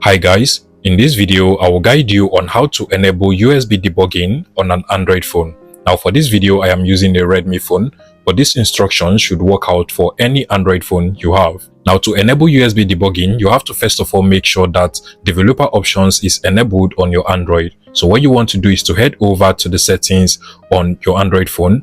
Hi guys, in this video I will guide you on how to enable USB debugging on an Android phone. Now for this video I am using a Redmi phone, but this instruction should work out for any Android phone you have. Now to enable USB debugging, you have to first of all make sure that developer options is enabled on your Android. So what you want to do is to head over to the settings on your Android phone,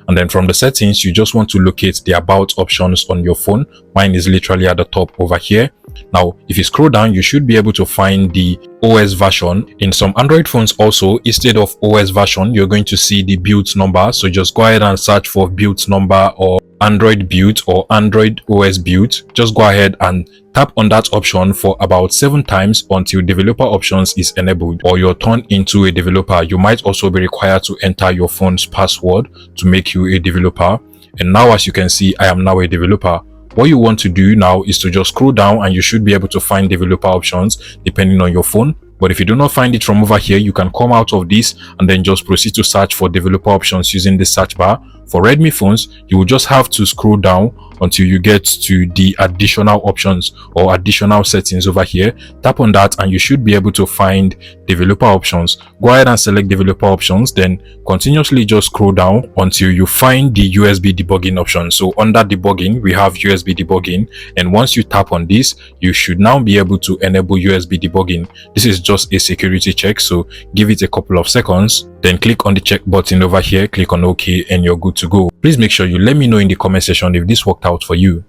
and then from the settings you just want to locate the about options on your phone. Mine is literally at the top over here. Now if you scroll down, you should be able to find the OS version. In some Android phones also, instead of OS version, you're going to see the build number. So just go ahead and search for build number or Android build or Android OS build. Just go ahead and tap on that option for about 7 times until developer options is enabled or you're turned into a developer. You might also be required to enter your phone's password to make you a developer. And now as you can see, I am now a developer. What you want to do now is to just scroll down and you should be able to find developer options depending on your phone. But if you do not find it from over here, you can come out of this and then just proceed to search for developer options using the search bar. For Redmi phones, you will just have to scroll down until you get to the additional options or additional settings over here. Tap on that and you should be able to find developer options. Go ahead and select developer options, then continuously just scroll down until you find the USB debugging option. So under debugging, we have USB debugging, and once you tap on this, you should now be able to enable USB debugging. This is just a security check, so give it a couple of seconds, then click on the check button over here, click on OK, and you're good to go. Please make sure you let me know in the comment section if this worked out for you.